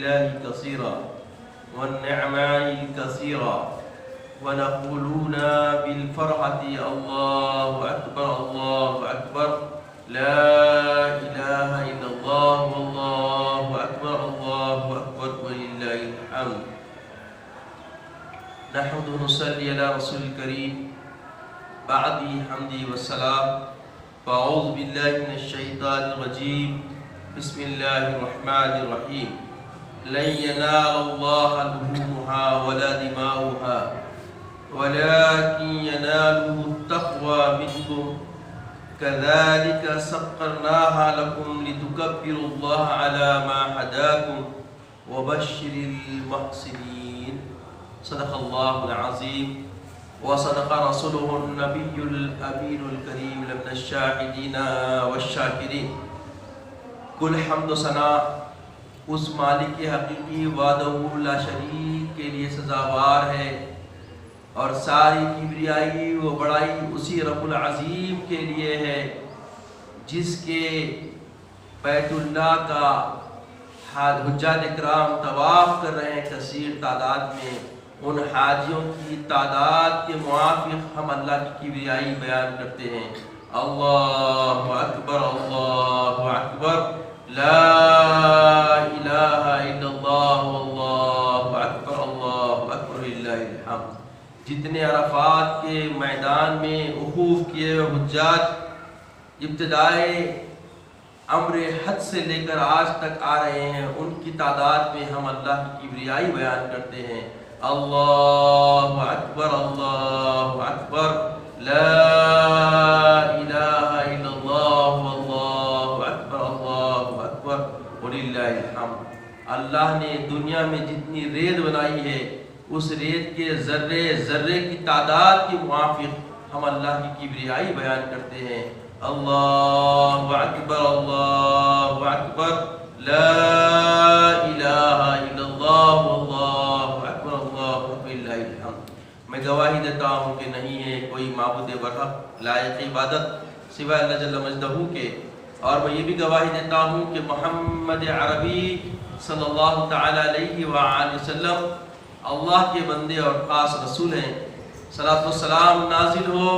لله كثيرا والنعماء كثيرا ونقولون بالفرحة الله أكبر الله أكبر لا إله إلا الله والله أكبر ولله الحمد. نحمد ونصلي على رسول الكريم بعد حمدي والسلام. فأعوذ بالله من الشيطان الرجيم. بسم الله الرحمن الرحيم. لن ينال الله لحومها ولا دماؤها ولكن يناله التقوى منكم كذلك سخرناها لكم لتكبروا الله على ما هداكم وبشر المحسنين. صدق الله العظيم وصدق رسوله النبي الأمين الكريم من الشاهدين والشاكرين. کل حمد و ثنا اس مالک حقیقی وحدہ لا شریک کے لیے سزاوار ہے، اور ساری کبریائی و بڑائی اسی رب العظیم کے لیے ہے جس کے بیت اللہ کا حجاج اکرام طواف کر رہے ہیں کثیر تعداد میں. ان حاجیوں کی تعداد کے موافق ہم اللہ کی کبریائی بیان کرتے ہیں. اللہ اکبر لا الہ الا اللہ واللہ اکبر للہ الحمد. جتنے عرفات کے میدان میں وقوف کیے ہوئے حجاج ابتدائے امر حج سے لے کر آج تک آ رہے ہیں، ان کی تعداد میں ہم اللہ کی کبریائی بیان کرتے ہیں. اللہ اکبر لا الہ الا اللہ واللہ اکبر وللہ الحمد. اللہ نے دنیا میں جتنی ریت بنائی ہے اس ریت کے ذرے ذرے کی تعداد کے موافق ہم اللہ کی کبریائی بیان کرتے ہیں. اللہ اکبر لا الہ الا اللہ واللہ اکبر وللہ الحمد. میں گواہی دیتا ہوں کہ نہیں ہے کوئی معبود برحق لائق عبادت سوائے اللہ جل مجدہ کے، اور میں یہ بھی گواہی دیتا ہوں کہ محمد عربی صلی اللہ تعالی علیہ وآلہ وسلم اللہ کے بندے اور خاص رسول ہیں. صلاۃ والسلام نازل ہو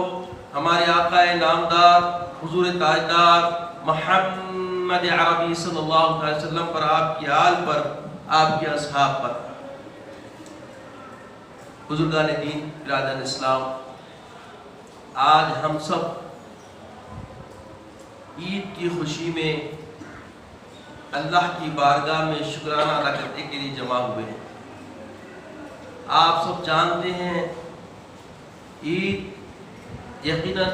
ہمارے آقا نامدار حضور تاجدار محمد عربی صلی اللہ علیہ وسلم پر، آپ کی آل پر، آپ کے اصحاب پر. بزرگان دین، برادران اسلام، آج ہم سب عید کی خوشی میں اللہ کی بارگاہ میں شکرانہ ادا کرنے کے لیے جمع ہوئے ہیں. آپ سب جانتے ہیں عید یقیناً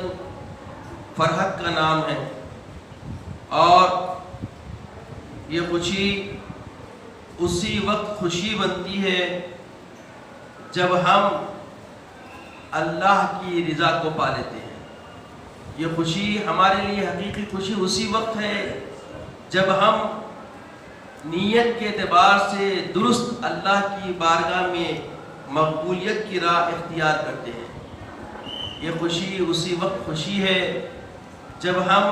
فرحت کا نام ہے، اور یہ خوشی اسی وقت خوشی بنتی ہے جب ہم اللہ کی رضا کو پا لیتے ہیں. یہ خوشی ہمارے لیے حقیقی خوشی اسی وقت ہے جب ہم نیت کے اعتبار سے درست اللہ کی بارگاہ میں مقبولیت کی راہ اختیار کرتے ہیں. یہ خوشی اسی وقت خوشی ہے جب ہم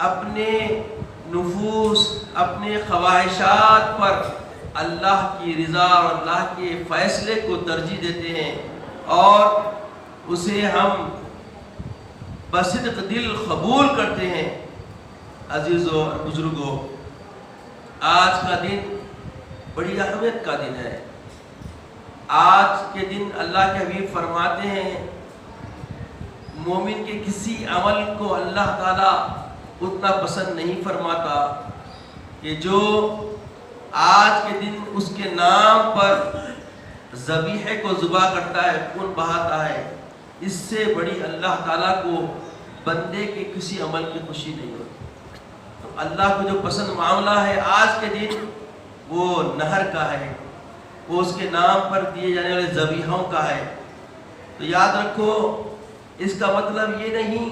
اپنے نفوس، اپنے خواہشات پر اللہ کی رضا اور اللہ کے فیصلے کو ترجیح دیتے ہیں اور اسے ہم بصدق دل قبول کرتے ہیں. عزیزو اور بزرگو، آج کا دن بڑی اہمیت کا دن ہے. آج کے دن اللہ کے حبیب فرماتے ہیں مومن کے کسی عمل کو اللہ تعالیٰ اتنا پسند نہیں فرماتا کہ جو آج کے دن اس کے نام پر ذبیحے کو ذبح کرتا ہے، خون بہاتا ہے. اس سے بڑی اللہ تعالیٰ کو بندے کے کسی عمل کی خوشی نہیں ہوتی. تو اللہ کو جو پسند معاملہ ہے آج کے دن وہ نہر کا ہے، وہ اس کے نام پر دیے جانے والے ذبیحوں کا ہے. تو یاد رکھو، اس کا مطلب یہ نہیں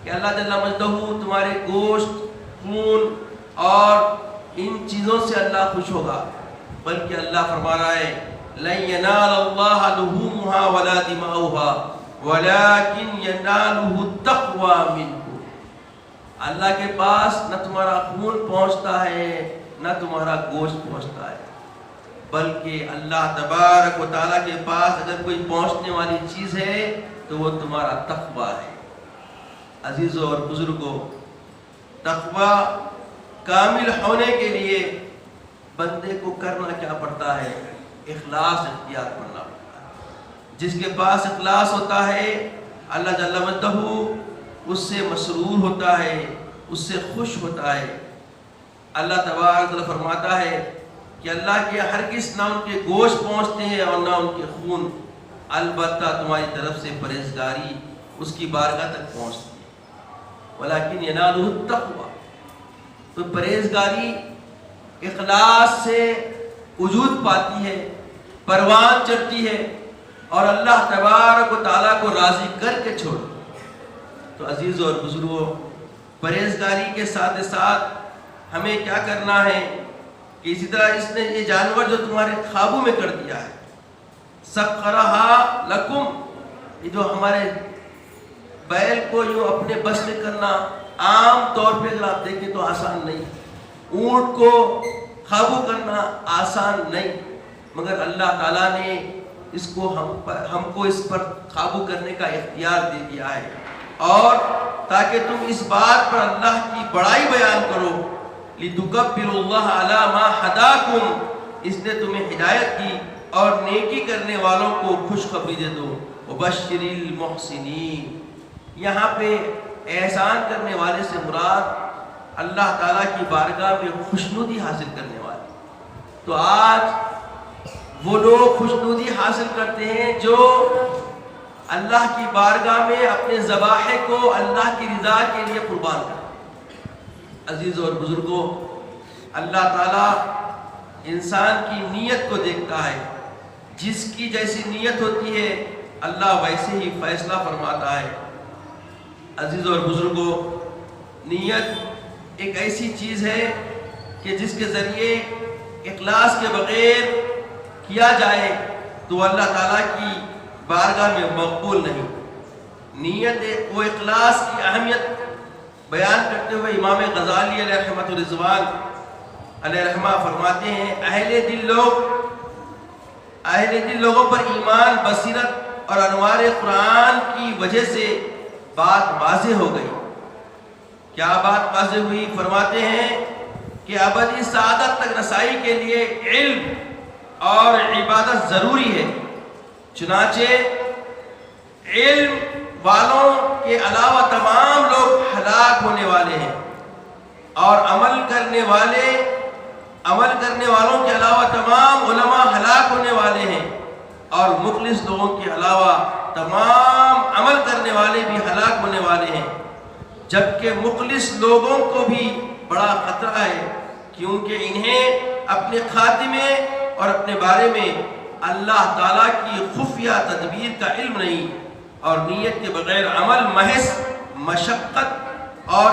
کہ اللہ جل مجدہ تمہارے گوشت، خون اور ان چیزوں سے اللہ خوش ہوگا، بلکہ اللہ فرما رہا ہے لن ينال الله لحومها ولا دماؤها ولكن يناله التقوى منكم. اللہ کے پاس نہ تمہارا خون پہنچتا ہے، نہ تمہارا گوشت پہنچتا ہے، بلکہ اللہ تبارک و تعالیٰ کے پاس اگر کوئی پہنچنے والی چیز ہے تو وہ تمہارا تقویٰ ہے۔ عزیزوں اور بزرگوں، تقویٰ کامل ہونے کے لیے بندے کو کرنا کیا پڑتا ہے؟ اخلاص اختیار کرنا پڑتا ہے۔ جس کے پاس اخلاص ہوتا ہے اللہ جل مجدہ اس سے مسرور ہوتا ہے، اس سے خوش ہوتا ہے۔ اللہ تبارک تعالیٰ فرماتا ہے کہ اللہ کے ہرگز نہ ان کے گوشت پہنچتے ہیں اور نہ ان کے خون، البتہ تمہاری طرف سے پرہیزگاری اس کی بارگاہ تک پہنچتی ہے۔ ولیکن ینالہ التقویٰ، تو پرہیزگاری اخلاص سے وجود پاتی ہے، پروان چڑھتی ہے اور اللہ تبارک و تعالیٰ کو راضی کر کے چھوڑ۔ تو عزیزوں اور بزرگوں، پرہیزگاری کے ساتھ ساتھ ہمیں کیا کرنا ہے کہ اسی طرح اس نے یہ جانور جو تمہارے قابو میں کر دیا ہے، سخرھا لکم، یہ جو ہمارے بیل کو یوں اپنے بس میں کرنا عام طور پہ اگر آپ دیکھیں تو آسان نہیں، اونٹ کو قابو کرنا آسان نہیں، مگر اللہ تعالیٰ نے اس کو ہم کو اس پر قابو کرنے کا اختیار دے دیا ہے، اور تاکہ تم اس بات پر اللہ کی بڑائی بیان کرو، لِتُكَبِّرُوا اللَّهَ عَلَى مَا هَدَاكُمْ، اس نے تمہیں ہدایت کی اور نیکی کرنے والوں کو خوشخبری دے دو، وَبَشِّرِ الْمُحْسِنِينَ۔ یہاں پہ احسان کرنے والے سے مراد اللہ تعالیٰ کی بارگاہ میں خوشنودی حاصل کرنے والے۔ تو آج وہ لوگ خوشنودی حاصل کرتے ہیں جو اللہ کی بارگاہ میں اپنے ذبائح کو اللہ کی رضا کے لیے قربان کرتے ہیں۔ عزیزوں اور بزرگوں، اللہ تعالیٰ انسان کی نیت کو دیکھتا ہے، جس کی جیسی نیت ہوتی ہے اللہ ویسے ہی فیصلہ فرماتا ہے۔ عزیزوں اور بزرگوں، نیت ایک ایسی چیز ہے کہ جس کے ذریعے اخلاص کے بغیر کیا جائے تو اللہ تعالیٰ کی بارگاہ میں مقبول نہیں۔ نیت و اخلاص کی اہمیت بیان کرتے ہوئے امام غزالی علیہ رحمۃ الرضوان علیہ رحمہ فرماتے ہیں، اہل دل لوگوں پر ایمان، بصیرت اور انوار قرآن کی وجہ سے بات واضح ہو گئی۔ کیا بات واضح ہوئی؟ فرماتے ہیں کہ ابدی سعادت تک رسائی کے لیے علم اور عبادت ضروری ہے، چنانچہ علم والوں کے علاوہ تمام لوگ ہلاک ہونے والے ہیں، اور عمل کرنے والوں کے علاوہ تمام علماء ہلاک ہونے والے ہیں، اور مخلص لوگوں کے علاوہ تمام عمل کرنے والے بھی ہلاک ہونے والے ہیں، جبکہ مخلص لوگوں کو بھی بڑا خطرہ ہے، کیونکہ انہیں اپنے خاتمے اور اپنے بارے میں اللہ تعالیٰ کی خفیہ تدبیر کا علم نہیں، اور نیت کے بغیر عمل محض مشقت، اور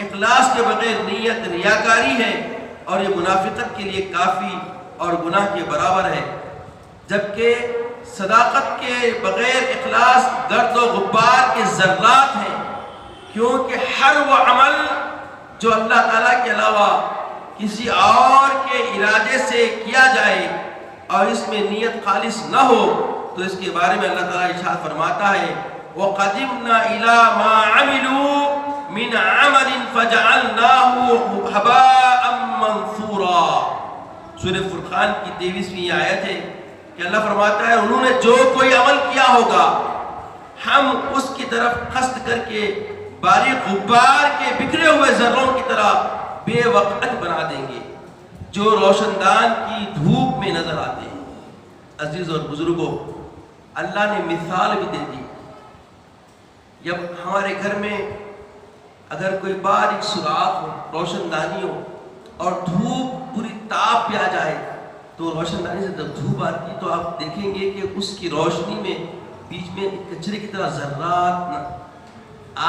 اخلاص کے بغیر نیت ریاکاری ہے، اور یہ منافقت کے لیے کافی اور گناہ کے برابر ہے، جبکہ صداقت کے بغیر اخلاص گرد و غبار کے ذرات ہیں، کیونکہ ہر وہ عمل جو اللہ تعالیٰ کے علاوہ کسی اور کے ارادے سے کیا جائے اور اس میں نیت خالص نہ ہو تو اس کے بارے میں اللہ تعالیٰ ارشاد فرماتا ہے، وَقَدِمْنَا إِلَىٰ مَا عَمِلُوا مِنْ عَمَلٍ فَجَعَلْنَاهُ هَبَاءً مَنْثُورًا۔ سورہ فرقان کی 23ویں آیت ہے کہ اللہ فرماتا ہے انہوں نے جو کوئی عمل کیا ہوگا ہم اس کی طرف قصد کر کے باریک غبار کے بکھرے ہوئے ذروں کی طرح بے وقت بنا دیں گے جو روشن دان کی دھوپ میں نظر آتے ہیں۔ عزیز اور بزرگوں، اللہ نے مثال بھی دے دی، جب ہمارے گھر میں اگر کوئی باریک سوراخ ہو، روشن دانی ہو اور دھوپ پوری تاپ پہ آ جائے تو روشن دانی سے جب دھوپ آتی تو آپ دیکھیں گے کہ اس کی روشنی میں بیچ میں کچرے کی طرح ذرات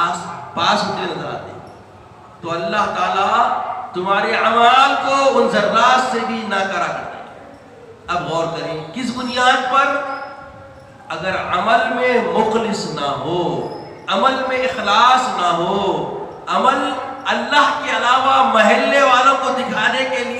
آس پاس ہوتے نظر آتے ہیں۔ تو اللہ تعالیٰ تمہارے اعمال کو ان ذرات سے بھی ناکارہ کرتے ہیں۔ اب غور کریں کس بنیاد پر؟ اگر عمل میں مخلص نہ ہو، عمل میں اخلاص نہ ہو، عمل اللہ کے علاوہ محلے والوں کو دکھانے کے لیے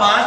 5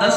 10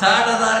60,000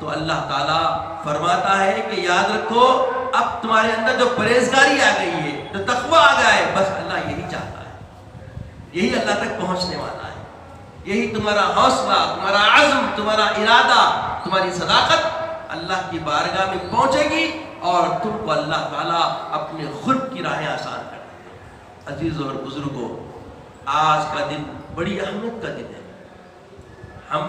تو اللہ تعالیٰ فرماتا ہے کہ یاد رکھو اب تمہارے اندر جو پرہیزگاری آ گئی ہے، جو تقوی آ گیا ہے، بس اللہ یہی چاہتا ہے، یہی اللہ تک پہنچنے والا ہے، یہی تمہارا حوصلہ، تمہارا عزم، تمہارا ارادہ، تمہاری صداقت اللہ کی بارگاہ میں پہنچے گی اور تم کو اللہ تعالیٰ اپنے قرب کی راہیں آسان کر دے گا۔ عزیزوں اور بزرگوں، آج کا دن بڑی اہمیت کا دن ہے۔ ہم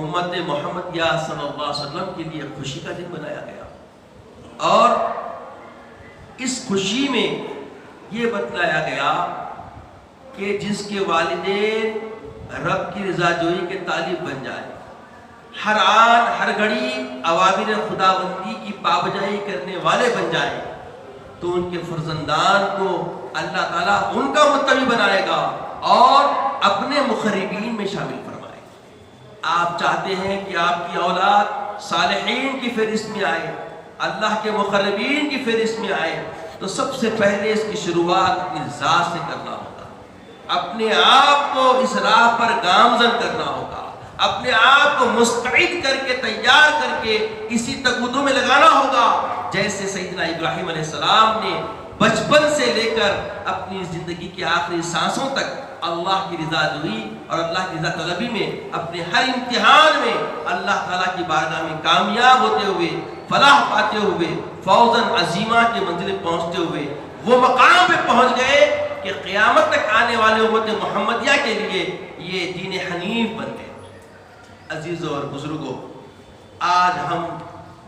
امت محمدیہ صلی اللہ علیہ وسلم کے لیے خوشی کا دن بنایا گیا، اور اس خوشی میں یہ بتلایا گیا کہ جس کے والدین رب کی رضا جوئی کے طالب بن جائے، ہر آن ہر گھڑی اوامر خداوندی کی پابجائی کرنے والے بن جائے، تو ان کے فرزندان کو اللہ تعالیٰ ان کا متبع بنائے گا اور اپنے مقربین میں شامل فرمائے گا۔ آپ چاہتے ہیں کہ آپ کی اولاد صالحین کی فہرست میں آئے، اللہ کے مقربین کی فہرست میں آئے، تو سب سے پہلے اس کی شروعات اپنی ذات سے کرنا ہوگا، اپنے آپ کو اس راہ پر گامزن کرنا ہوگا، اپنے آپ کو مستعد کر کے تیار کر کے اسی تقدم میں لگانا ہوگا، جیسے سیدنا ابراہیم علیہ السلام نے بچپن سے لے کر اپنی زندگی کے آخری سانسوں تک اللہ کی رضا جوئی اور اللہ کی رضا طلبی میں، اپنے ہر امتحان میں اللہ تعالیٰ کی بارگاہ میں کامیاب ہوتے ہوئے، فلاح پاتے ہوئے، فوزاً عظیمہ کے منزل پہنچتے ہوئے وہ مقام پہ پہنچ گئے کہ قیامت تک آنے والے امت محمدیہ کے لیے یہ دین حنیف بن گئے۔ عزیزوں اور بزرگوں، آج ہم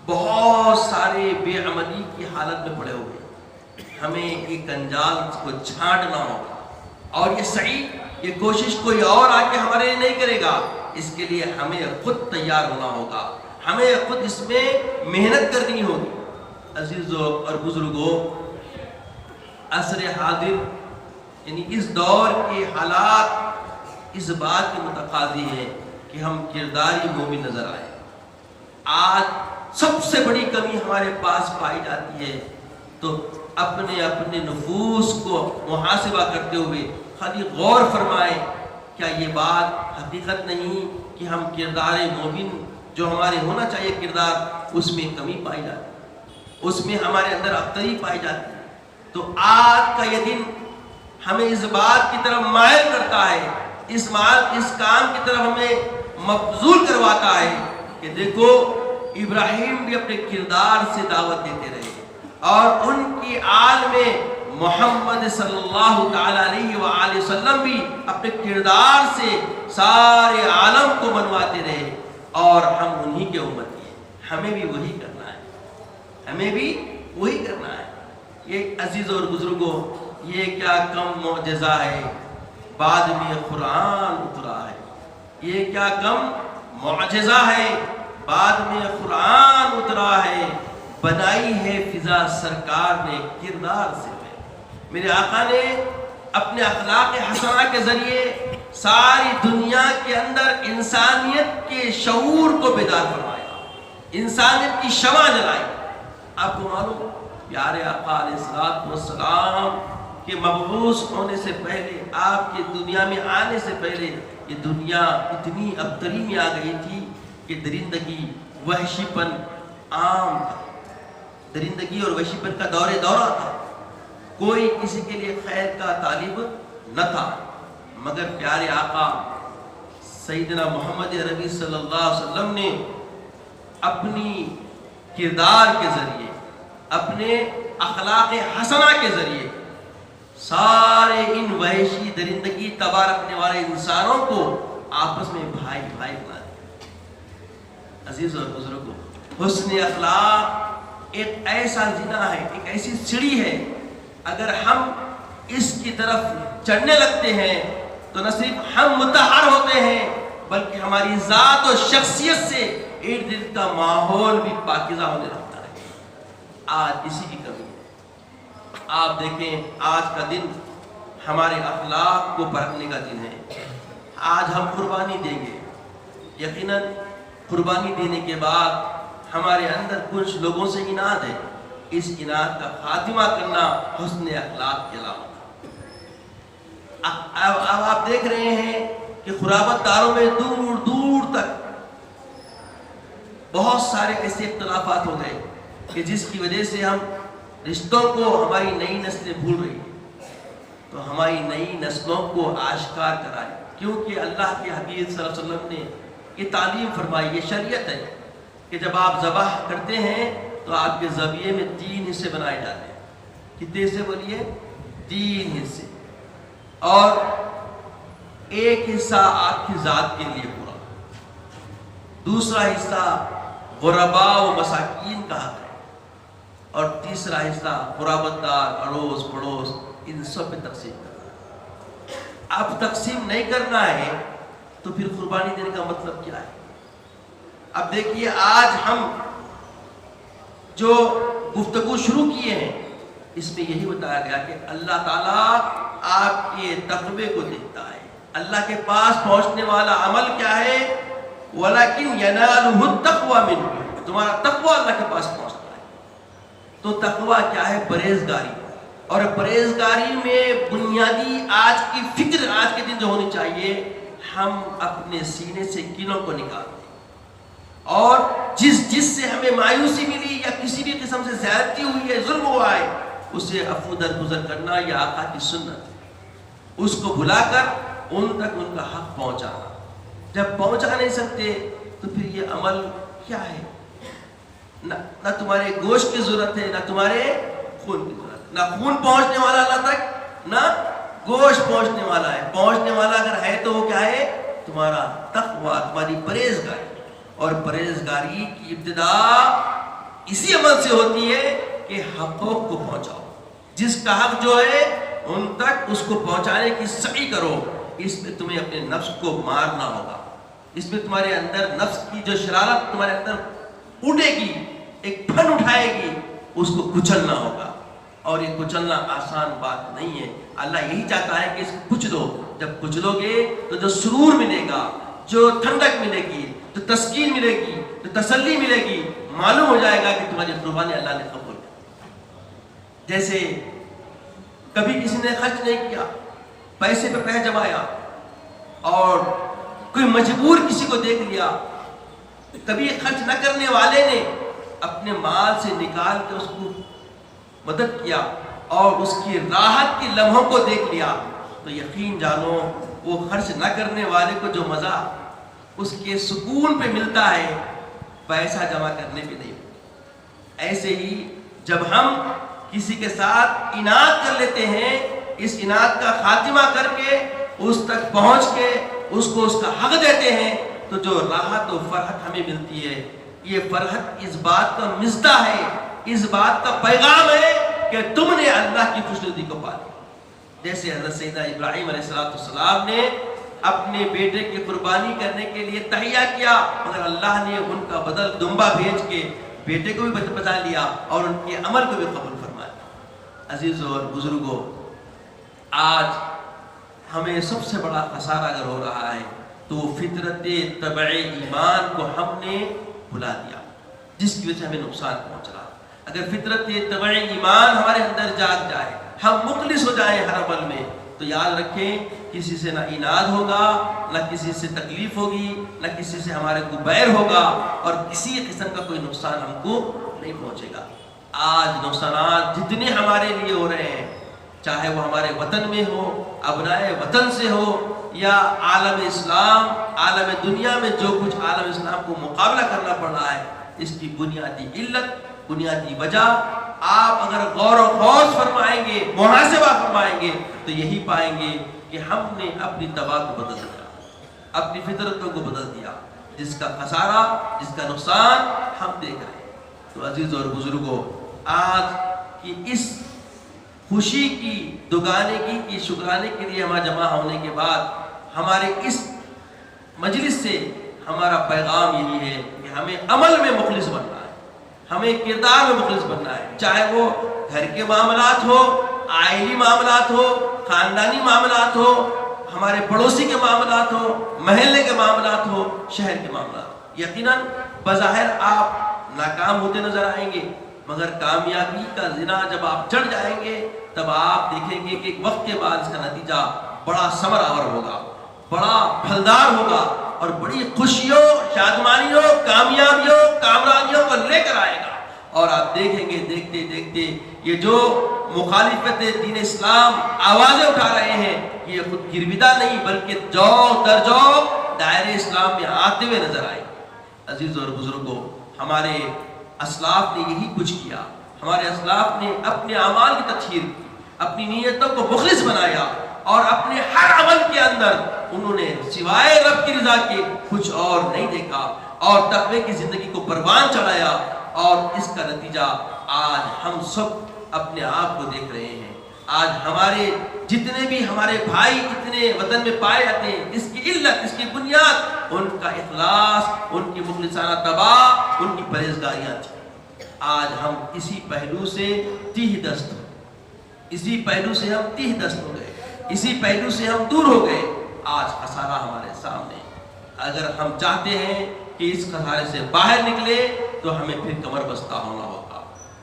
بہت سارے بے عملی کی حالت میں پڑے ہوئے ہیں، ہمیں ایک کنجال کو چھانٹنا ہوگا، اور یہ صحیح، یہ کوشش کوئی اور آ کے ہمارے لیے نہیں کرے گا، اس کے لیے ہمیں خود تیار ہونا ہوگا، ہمیں خود اس میں محنت کرنی ہوگی۔ عزیزوں اور بزرگوں، عصر حاضر یعنی اس دور کے حالات اس بات کے متقاضی ہیں کہ ہم کرداری مومن نظر آئے۔ آج سب سے بڑی کمی ہمارے پاس پائی جاتی ہے، تو اپنے نفوس کو محاسبہ کرتے ہوئے خالی غور فرمائیں، کیا یہ بات حقیقت نہیں کہ ہم کردار مومن جو ہمارے ہونا چاہیے کردار، اس میں کمی پائی جاتی ہے، اس میں ہمارے اندر ابتری پائی جاتی ہے۔ تو آج کا یہ دن ہمیں اس بات کی طرف مائل کرتا ہے، اس کام کی طرف ہمیں مبذول کرواتا ہے کہ دیکھو ابراہیم بھی اپنے کردار سے دعوت دیتے رہے، اور ان کی آل میں محمد صلی اللہ تعالیٰ علیہ وآلہ وسلم بھی اپنے کردار سے سارے عالم کو منواتے رہے، اور ہم انہی کے امتی ہیں، ہمیں بھی وہی کرنا ہے، ہمیں بھی وہی کرنا ہے۔ یہ عزیزوں اور بزرگوں، یہ کیا کم معجزہ ہے، بعد میں قرآن اترا ہے، یہ کیا کم معجزہ ہے، بعد میں قرآن اترا ہے، بنائی ہے فضا سرکار نے کردار سے۔ میرے آقا نے اپنے اخلاق حسنہ کے ذریعے ساری دنیا کے اندر انسانیت کے شعور کو بیدار فرمایا، انسانیت کی شمع جلائی۔ آپ کو معلوم، پیارے آقا علیہ السلام کے مبعوث ہونے سے پہلے، آپ کے دنیا میں آنے سے پہلے، یہ دنیا اتنی ابتری میں آ گئی تھی کہ درندگی، وحشی پن عام تھا، درندگی اور وحشی پن کا دورہ تھا، کوئی کسی کے لیے خیر کا طالب نہ تھا، مگر پیارے آقا سیدنا محمد عربی صلی اللہ علیہ وسلم نے اپنی کردار کے ذریعے، اپنے اخلاق حسنہ کے ذریعے سارے ان وحشی درندگی تباہ رکھنے والے انسانوں کو آپس میں بھائی بھائی بنا دیا۔ عزیز اور بزرگوں، حسن اخلاق ایک ایسا زینہ ہے، ایک ایسی سیڑھی ہے، اگر ہم اس کی طرف چڑھنے لگتے ہیں تو نہ صرف ہم متحر ہوتے ہیں بلکہ ہماری ذات و شخصیت سے ارد گرد کا ماحول بھی پاکیزہ ہونے لگتا ہے۔ آج اسی کی کمی ہے۔ آپ دیکھیں، آج کا دن ہمارے اخلاق کو پرکھنے کا دن ہے۔ آج ہم قربانی دیں گے، یقیناً قربانی دینے کے بعد ہمارے اندر کچھ لوگوں سے اناد ہے، اس اناد کا خاتمہ کرنا حسن اخلاق کے علاوہ۔ اب آپ دیکھ رہے ہیں کہ خرابت داروں میں دور دور تک بہت سارے ایسے اختلافات ہو گئے کہ جس کی وجہ سے ہم رشتوں کو ہماری نئی نسلیں بھول رہی ہیں. تو ہماری نئی نسلوں کو آشکار کرائے، کیونکہ اللہ کے حبیب صلی اللہ علیہ وسلم نے یہ تعلیم فرمائی، یہ شریعت ہے کہ جب آپ ذبح کرتے ہیں تو آپ کے ذبیحے میں 3 حصے بنائے جاتے ہیں. کتنے حصے بولیے؟ 3 حصے. اور ایک حصہ آپ کی ذات کے لیے پورا، دوسرا حصہ غرباء و مساکین کا حق ہے، اور تیسرا حصہ قرابت دار، اڑوس پڑوس، ان سب پہ تقسیم کرنا. اب تقسیم نہیں کرنا ہے تو پھر قربانی دینے کا مطلب کیا ہے؟ اب دیکھیے آج ہم جو گفتگو شروع کیے ہیں اس میں یہی بتایا گیا کہ اللہ تعالیٰ آپ کے تقوی کو دیکھتا ہے. اللہ کے پاس پہنچنے والا عمل کیا ہے؟ وَلَكِنْ يَنَالُهُ التَّقْوَى مِنْكُمْ. تمہارا تقوی اللہ کے پاس پہنچتا ہے. تو تقوی کیا ہے؟ پرہیزگاری. اور پرہیزگاری میں بنیادی آج کی فکر، آج کے دن جو ہونی چاہیے، ہم اپنے سینے سے کینوں کو نکال دیں، اور جس سے ہمیں مایوسی ملی یا کسی بھی قسم سے زیادتی ہوئی ہے، ظلم ہوا ہے، اسے عفو درگزر کرنا یا آقا کی سنت، اس کو بھلا کر ان تک ان کا حق پہنچانا. جب پہنچا نہیں سکتے تو پھر یہ عمل کیا ہے؟ نہ تمہارے گوشت کی ضرورت ہے، نہ تمہارے خون کی ضرورت ہے. نہ خون پہنچنے والا اللہ تک، نہ گوشت پہنچنے والا ہے. پہنچنے والا اگر ہے تو وہ کیا ہے؟ تمہارا تقویٰ، تمہاری پرہیزگاری. اور پرہیزگاری کی ابتدا اسی عمل سے ہوتی ہے کہ حقوق کو پہنچاؤ. جس کا حق جو ہے ان تک اس کو پہنچانے کی سعی کرو. اس میں تمہیں اپنے نفس کو مارنا ہوگا. اس میں تمہارے اندر نفس کی جو شرارت تمہارے اندر اٹھے گی، ایک پھن اٹھائے گی، اس کو کچلنا ہوگا. اور یہ کچلنا آسان بات نہیں ہے. اللہ یہی چاہتا ہے کہ اس کو کچلو. جب کچلو گے تو جو سرور ملے گا، جو ٹھنڈک ملے گی، جو تسکین ملے گی، جو تسلی ملے گی، معلوم ہو جائے گا کہ تمہاری قربانی اللہ نے قبول کی. جیسے کبھی کسی نے خرچ نہیں کیا، پیسے پہ پیسہ جمایا، اور کوئی مجبور کسی کو دیکھ لیا. کبھی خرچ نہ کرنے والے نے اپنے مال سے نکال کے اس کو مدد کیا اور اس کی راحت کی لمحوں کو دیکھ لیا، تو یقین جانو وہ خرچ نہ کرنے والے کو جو مزہ اس کے سکون پہ ملتا ہے، پیسہ جمع کرنے پہ نہیں. ایسے ہی جب ہم کسی کے ساتھ اناد کر لیتے ہیں، اس اناد کا خاتمہ کر کے اس تک پہنچ کے اس کو اس کا حق دیتے ہیں، تو جو راحت و فرحت ہمیں ملتی ہے، یہ فرحت اس بات کا مزدہ ہے، اس بات کا پیغام ہے کہ تم نے اللہ کی خوشنودی کو پا لیا. جیسے حضرت سیدنا ابراہیم علیہ السلام نے اپنے بیٹے کی قربانی کرنے کے لیے تہیہ کیا، مگر اللہ نے ان کا بدل دمبا بھیج کے بیٹے کو بھی بچا لیا اور ان کے عمل کو بھی قبول فرمایا. عزیزوں اور بزرگوں، آج ہمیں سب سے بڑا خسارہ اگر ہو رہا ہے تو وہ فطرت طبع ایمان کو ہم نے بھلا دیا، جس کی وجہ سے ہمیں نقصان پہنچ رہا. اگر فطرت طبع ایمان ہمارے اندر جاگ جائے، ہم مخلص ہو جائیں ہر عمل میں، تو یاد رکھیں کسی سے نہ اناد ہوگا، نہ کسی سے تکلیف ہوگی، نہ کسی سے ہمارے کو بیر ہوگا، اور کسی قسم کا کوئی نقصان ہم کو نہیں پہنچے گا. آج نقصانات جتنے ہمارے لیے ہو رہے ہیں، چاہے وہ ہمارے وطن میں ہو، ابنائے وطن سے ہو، یا عالم اسلام، عالم دنیا میں جو کچھ عالم اسلام کو مقابلہ کرنا پڑ رہا ہے، اس کی بنیادی علت، بنیادی وجہ آپ اگر غور و خوض فرمائیں گے، محاسبہ فرمائیں گے، تو یہی پائیں گے کہ ہم نے اپنی طبع کو بدل دیا، اپنی فطرتوں کو بدل دیا، جس کا خسارہ، جس کا نقصان ہم دیکھ رہے ہیں. تو عزیزوں اور بزرگوں، آج کی اس خوشی کی، دگانگی کی، شکرانے کے لیے ہمارا جمع ہونے کے بعد ہمارے اس مجلس سے ہمارا پیغام یہی ہے کہ ہمیں عمل میں مخلص بننا ہے، ہمیں کردار میں مخلص بننا ہے. چاہے وہ گھر کے معاملات ہو، آئلی معاملات ہو، خاندانی معاملات ہو، ہمارے پڑوسی کے معاملات ہو، محلے کے معاملات ہو، شہر کے معاملات ہو. یقیناً بظاہر آپ ناکام ہوتے نظر آئیں گے، مگر کامیابی کا زنا جب آپ چڑھ جائیں گے تب آپ دیکھیں گے کہ ایک وقت کے بعد اس کا نتیجہ بڑا ثمر آور ہوگا، بڑا پھلدار ہوگا، اور بڑی خوشیوں، شادمانیوں، کامیابیوں، کامرانیوں کو لے کر آئے گا. اور آپ دیکھیں گے دیکھتے دیکھتے یہ جو مخالفت دین اسلام آوازیں اٹھا رہے ہیں یہ خود گرویدہ نہیں بلکہ جو در جو دائرے اسلام میں آتے ہوئے نظر آئے. عزیز اور بزرگوں، ہمارے اسلاف نے یہی کچھ کیا. ہمارے اسلاف نے اپنے اعمال کی تطہیر کی، اپنی نیتوں کو مخلص بنایا اور اپنے ہر عمل کے اندر انہوں نے سوائے رب کی رضا کے کچھ اور نہیں دیکھا اور تقوی کی زندگی کو پروان چڑھایا. اور اس کا نتیجہ آج ہم سب اپنے آپ کو دیکھ رہے ہیں. آج ہمارے جتنے بھی ہمارے بھائی اتنے وطن میں پائے جاتے ہیں، اس کی علت، اس کی بنیاد ان کا اخلاص، ان کی مخلصانہ تباہ، ان کی پرہیزگاریاں تھیں. آج ہم اسی پہلو سے تیہ دست ہو، اسی پہلو سے ہم تیہ دست ہو گئے، اسی پہلو سے ہم دور ہو گئے. آج خسارہ ہمارے سامنے. اگر ہم چاہتے ہیں کہ اس خسارے سے باہر نکلے تو ہمیں پھر کمر بستہ ہونا ہوگا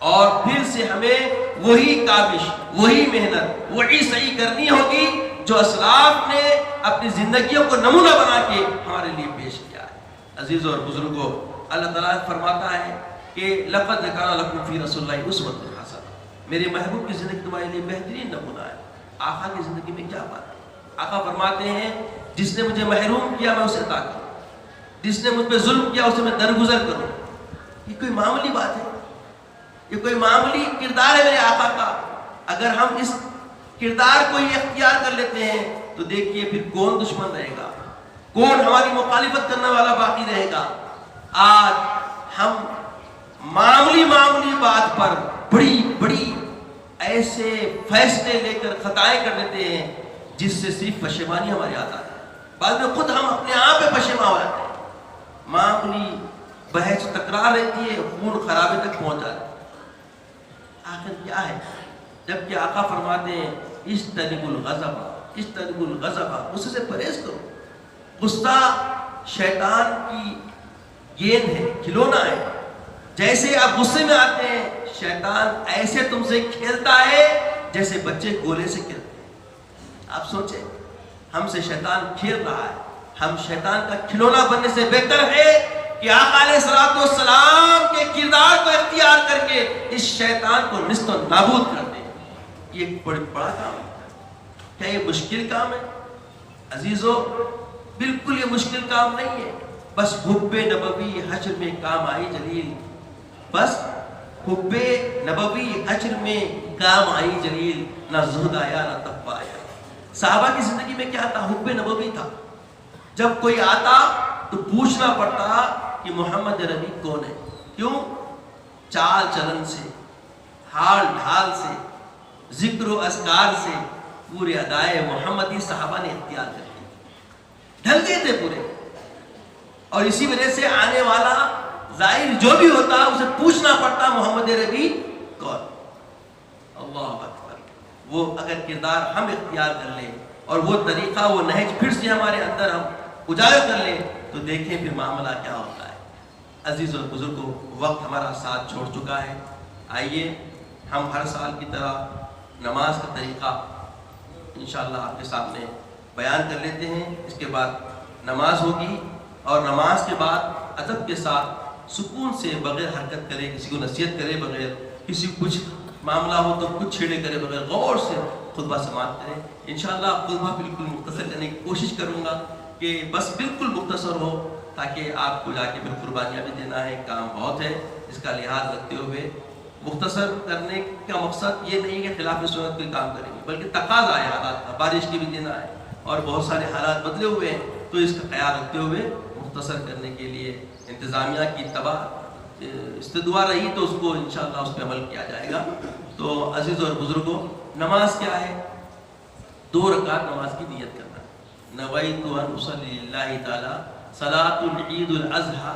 اور پھر سے ہمیں وہی کاوش، وہی محنت، وہی صحیح کرنی ہوگی جو اسلاف نے اپنی زندگیوں کو نمونہ بنا کے ہمارے لیے پیش کیا ہے. عزیزوں اور بزرگوں، اللہ تعالیٰ فرماتا ہے کہ لقد کان لکم فی رسول اللہ اسوۃ حسنہ، میرے محبوب کی زندگی تمہارے لیے بہترین نمونہ ہے. آقا کی زندگی میں کیا بات ہے؟ آقا فرماتے ہیں جس نے مجھے محروم کیا میں اسے عطا کروں، جس نے مجھ پہ ظلم کیا اسے میں درگزر کروں. یہ کوئی معمولی بات ہے؟ یہ کوئی معمولی کردار ہے میرے آقا کا؟ اگر ہم اس کردار کو یہ اختیار کر لیتے ہیں تو دیکھیے پھر کون دشمن رہے گا، کون ہماری مخالفت کرنے والا باقی رہے گا. آج ہم معمولی بات پر بڑی بڑی ایسے فیصلے لے کر خطائیں کر لیتے ہیں جس سے صرف پشیمانی ہمارے آتا ہے. بعد میں خود ہم اپنے آپ پہ پشیمان ہو جاتے ہیں. معمولی بحث تکرار رہتی ہے، خون خرابے تک پہنچ جاتی ہے. آخر کیا ہے؟ جبکہ آقا فرماتے ہیں اجتنبوا الغضب، اجتنبوا الغضب، غصے سے پرہیز کرو. غصہ شیطان کی گیند ہے، کھلونا ہے. جیسے آپ غصے میں آتے ہیں شیطان ایسے تم سے کھیلتا ہے جیسے بچے گولے سے کھیلتے ہیں. آپ سوچیں ہم سے شیطان کھیل رہا ہے، ہم شیطان کا کھلونا بننے سے بہتر ہے کہ آقا علیہ الصلوۃ والسلام کے کردار کو اختیار کر کے اس شیطان کو نیست و نابود کر دیں. یہ ایک بڑا کام ہے. کیا یہ مشکل کام ہے؟ عزیزو بالکل یہ مشکل کام نہیں ہے. بس حب نبوی حشر میں کام آئی جلیل، بس حب نبوی حشر میں کام آئی جلیل، نہ زہد آیا نہ تقویٰ آیا. صحابہ کی زندگی میں کیا تھا؟ حب نبوی تھا. جب کوئی آتا تو پوچھنا پڑتا کہ محمد نبی کون ہے. کیوں؟ چال چلن سے، حال ڈھال سے، ذکر و اذکار سے پورے ادائے محمدی صحابہ نے اختیار کر لی، ڈھل گئے تھے پورے. اور اسی وجہ سے آنے والا ظاہر جو بھی ہوتا اسے پوچھنا پڑتا محمد نبی کون. اللہ اکبر. وہ اگر کردار ہم اختیار کر لیں اور وہ طریقہ، وہ نہج پھر سے ہمارے اندر ہم اجاگر کر لیں تو دیکھیں پھر معاملہ کیا ہوتا ہے. عزیز اور بزرگوں، وقت ہمارا ساتھ چھوڑ چکا ہے. آئیے ہم ہر سال کی طرح نماز کا طریقہ انشاءاللہ آپ کے سامنے بیان کر لیتے ہیں. اس کے بعد نماز ہوگی اور نماز کے بعد ادب کے ساتھ سکون سے بغیر حرکت کرے، کسی کو نصیحت کرے بغیر، کسی کو کچھ معاملہ ہو تو کچھ چھیڑے کرے بغیر، غور سے خطبہ سماعت کریں. انشاءاللہ خطبہ بالکل مختصر کرنے کی کوشش کروں گا کہ بس بالکل مختصر ہو تاکہ آپ کو جا کے پھر قربانیاں بھی دینا ہے، کام بہت ہے. اس کا لحاظ رکھتے ہوئے مختصر کرنے کا مقصد یہ نہیں کہ خلاف سنت کوئی کام کریں گے، بلکہ تقاضا ہے حالات کا، بارش کی بھی دینا ہے اور بہت سارے حالات بدلے ہوئے ہیں، تو اس کا خیال رکھتے ہوئے مختصر کرنے کے لیے انتظامیہ کی استدعا رہی تو اس کو انشاءاللہ اس پہ عمل کیا جائے گا. تو عزیز اور بزرگوں، نماز کیا ہے؟ 2 رکعت نماز کی نیت کرنا. نویت ان اصلی للہ تعالی صلاۃ العید الاضحی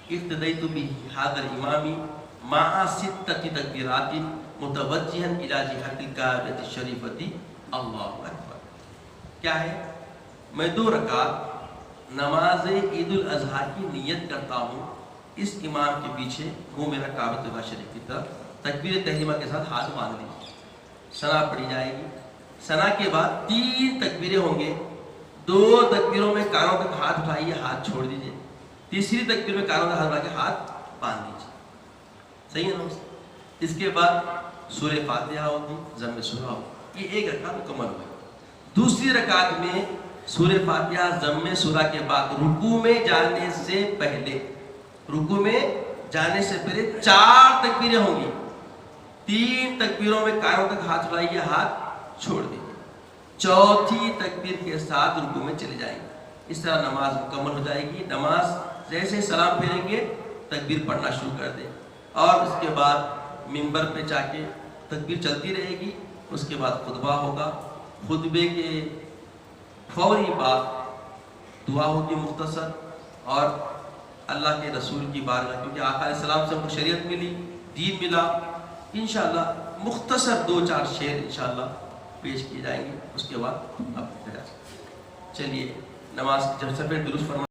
اقتدیت بهذا الامام مع 6 تکبیرات متوجہا الی جہت الکعبۃ الشریفۃ. اللہ اکبر. کیا ہے؟ میں 2 رکعت نماز عید الاضحیٰ کی نیت کرتا ہوں، اس امام کے پیچھے ہوں میرا کعبۃ اللہ شریف کی طرف، تکبیر تحریمہ کے ساتھ ہاتھ باندھ لیجیے، ثنا پڑھی جائے گی. ثنا کے بعد 3 تکبیریں ہوں گے، 2 تکبیروں میں کانوں تک ہاتھ اٹھائیے، ہاتھ چھوڑ دیجیے، تیسری تکبیر میں کانوں تک ہاتھ اٹھا کے ہاتھ باندھ دیجیے، صحیح ہے نا؟ اس کے بعد سورہ فاتحہ ہوگی، ضم سورہ ہوگی، یہ ایک رکعت مکمل ہوگی۔ دوسری رکعت میں سورہ فاتحہ ضم سورہ کے بعد رکوع میں جانے سے پہلے 4 تکبیریں ہوں گی۔ 3 تکبیروں میں کانوں تک ہاتھ اٹھائیے، ہاتھ چھوڑ دیجیے، چوتھی تکبیر کے ساتھ رکوع میں چلے جائیں گے۔ اس طرح نماز مکمل ہو جائے گی۔ نماز جیسے سلام پھیریں گے تکبیر پڑھنا شروع کر دیں، اور اس کے بعد منبر پہ جا کے تکبیر چلتی رہے گی۔ اس کے بعد خطبہ ہوگا، خطبے کے فوری بعد دعا ہوگی مختصر، اور اللہ کے رسول کی بارگاہ، کیونکہ آقا علیہ السلام سے ہم کو شریعت ملی، دین ملا، انشاءاللہ مختصر 2-4 شعر انشاءاللہ پیش کیے جائیں گے۔ اس کے بعد اب چلیے نماز جب سفر درست فرما